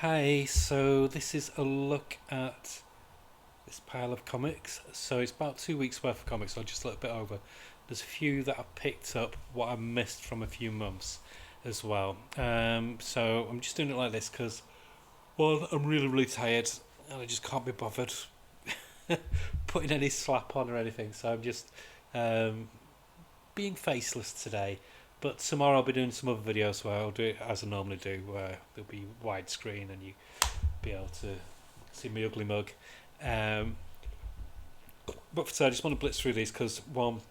Hi, so this is a look at this pile of comics. So it's about 2 weeks worth of comics, or just a little bit over. There's a few that I picked up, what I missed from a few months as well. So I'm just doing it like this because, well, I'm really tired and I just can't be bothered putting any slap on or anything. So I'm just um, being faceless today. But tomorrow I'll be doing some other videos where I'll do it as I normally do, where there'll be widescreen and you be able to see my ugly mug. Um, but for today, I just want to blitz through these because, one,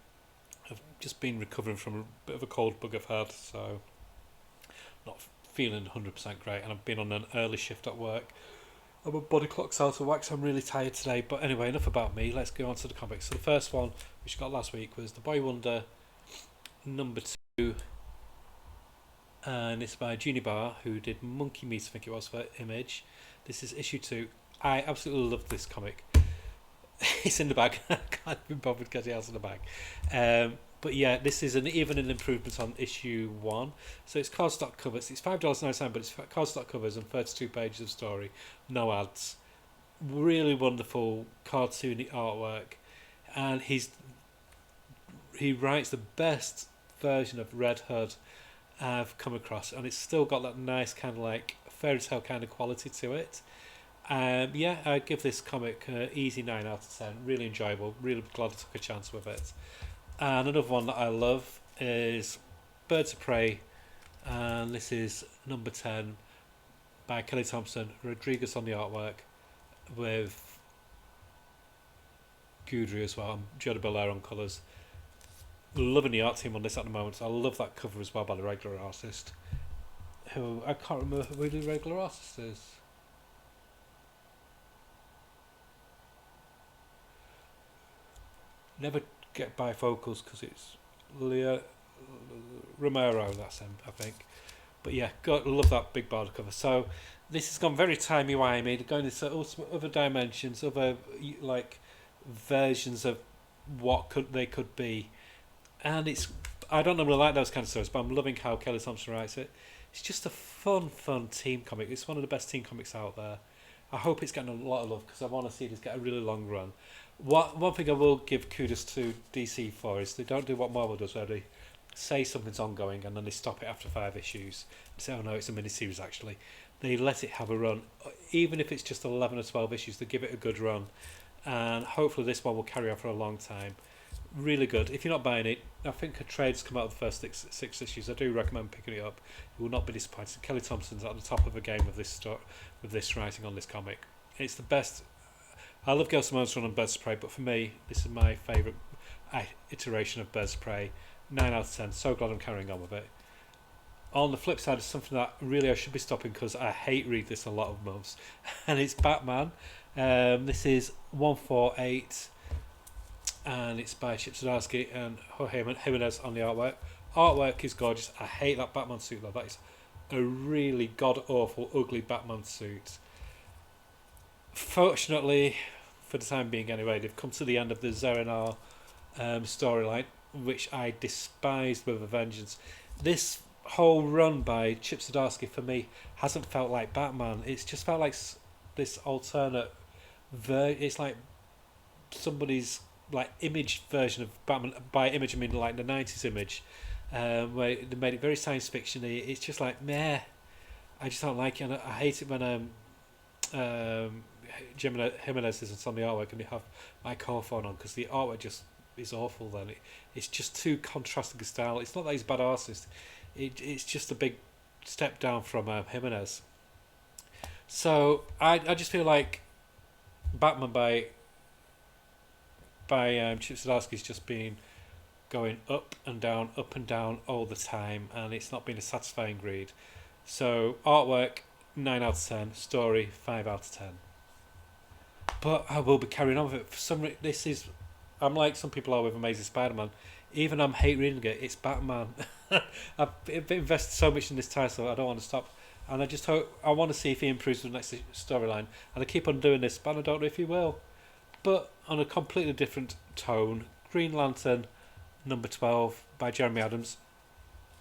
I've just been recovering from a bit of a cold bug I've had, so not feeling 100% great, and I've been on an early shift at work. And my body clock's out of whack, so I'm really tired today. But anyway, enough about me. Let's go on to the comics. So the first one, which I got last week, was The Boy Wonder number 2, and it's by Junibar, who did Monkey Meat, I think it was, for Image. This is issue 2. I absolutely love this comic. It's in the bag. I can't be bothered getting it out of the bag. But yeah, this is even an improvement on issue 1. So it's cardstock covers. It's $5.99, but it's cardstock covers and 32 pages of story, no ads. Really wonderful cartoony artwork, and he writes the best version of Red Hood I've come across, and it's still got that nice kind of like fairy tale kind of quality to it. Yeah, I'd give this comic easy 9 out of 10. Really enjoyable. Really glad I took a chance with it. And another one that I love is Birds of Prey, and this is number 10 by Kelly Thompson. Rodriguez on the artwork with Goudry as well, and Joe Belair on colours. Loving the art team on this at the moment. I love that cover as well by the regular artist, who I can't remember who the regular artist is. Never get bifocals because it's Leo Romero, that's him, I think. But yeah, got love that big border cover. So this has gone very timey-wimey, going into other dimensions, other like versions of what could be, and it's I don't normally like those kind of stories, but I'm loving how Kelly Thompson writes it. It's just a fun team comic. It's one of the best team comics out there. I hope it's getting a lot of love because I want to see this get a really long run. One thing I will give kudos to DC for is they don't do what Marvel does, where they say something's ongoing and then they stop it after 5 issues and say, "Oh no, it's a miniseries." Actually, they let it have a run, even if it's just 11 or 12 issues. They give it a good run, and hopefully this one will carry on for a long time. Really good. If you're not buying it, I think a trade's come out of the first six issues. I do recommend picking it up. You will not be disappointed. Kelly Thompson's at the top of the game of with this writing on this comic. It's the best. I love Gail Simone's run on Birds of Prey, but for me, this is my favourite iteration of Birds of Prey. 9 out of 10. So glad I'm carrying on with it. On the flip side, is something that really I should be stopping because I hate read this a lot of months, and it's Batman. This is 148, and it's by Chip Zdarsky and Jorge Jimenez on the artwork. Artwork is gorgeous. I hate that Batman suit though. That is a really god awful, ugly Batman suit. Fortunately, for the time being anyway, they've come to the end of the Zeranar storyline, which I despised with a vengeance. This whole run by Chip Zdarsky for me hasn't felt like Batman. It's just felt like this alternate. It's like somebody's like image version of Batman. By image, I mean like the '90s image, where they made it very science fictiony. It's just like meh. I just don't like it, and I hate it when um, Jimenez isn't on the artwork and they have Mike Hawthorne on because the artwork just is awful. Then it's just too contrasting style. It's not that he's a bad artist. It's just a big step down from Jimenez. So I just feel like Batman by Chip Zdarsky's just been going up and down all the time, and it's not been a satisfying read. So artwork 9 out of 10, story 5 out of 10. But I will be carrying on with it. For this is I'm like some people are with Amazing Spider-Man. Even I'm hate reading it. It's Batman. I've invested so much in this title. I don't want to stop, and I just hope I want to see if he improves the next storyline. And I keep on doing this, but I don't know if he will. But on a completely different tone, Green Lantern number 12 by Jeremy Adams.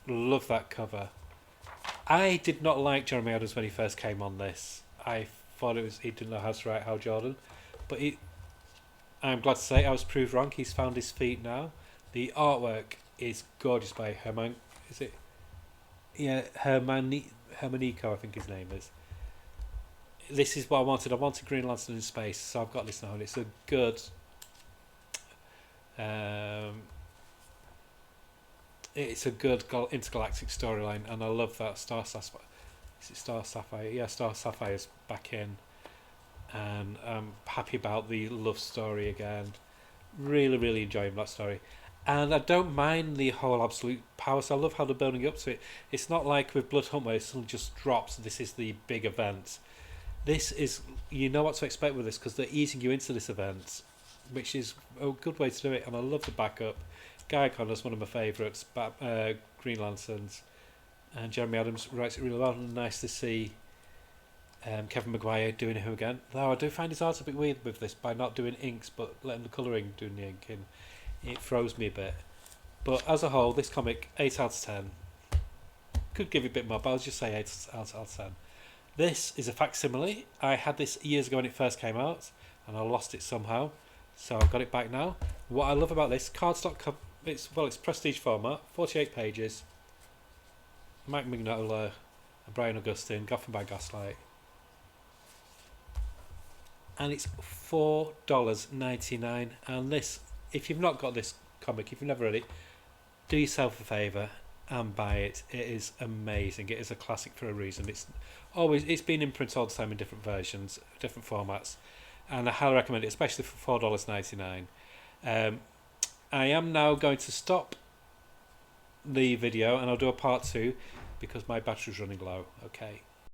Love that cover. I did not like Jeremy Adams when he first came on this. I thought he didn't know how to write Hal Jordan, but I'm glad to say I was proved wrong. He's found his feet now. The artwork is gorgeous by Herman. Is it? Yeah, Hermanico, I think his name is. This is what I wanted. I wanted Green Lantern in space, so I've got this now, and it's a good. It's a good intergalactic storyline, and I love that Star Sapphire. Is it Star Sapphire? Yeah, Star Sapphire's back in, and I'm happy about the love story again. Really, really enjoying that story. And I don't mind the whole absolute power. So I love how they're building up to it. It's not like with Blood Hunt where it suddenly just drops. This is the big event. This is, you know what to expect with this because they're easing you into this event, which is a good way to do it. And I love the backup. Guy Connor's one of my favourites. Green Lanterns, and Jeremy Adams writes it really well. And nice to see Kevin Maguire doing him again. Though I do find his art a bit weird with this by not doing inks but letting the colouring do the ink in. It throws me a bit. But as a whole, this comic, 8 out of 10. Could give it a bit more, but I'll just say 8 out of 10. This is a facsimile. I had this years ago when it first came out, and I lost it somehow. So I've got it back now. What I love about this, cardstock, it's prestige format, 48 pages. Mike Mignola and Brian Augustine, Gotham by Gaslight. And it's $4.99. And this, if you've not got this comic, if you've never read it, do yourself a favour and buy it. It is amazing. It is a classic for a reason. It's been in print all the time in different versions, different formats, and I highly recommend it, especially for $4.99. I am now going to stop the video and I'll do a part 2 because my battery's running low. Okay.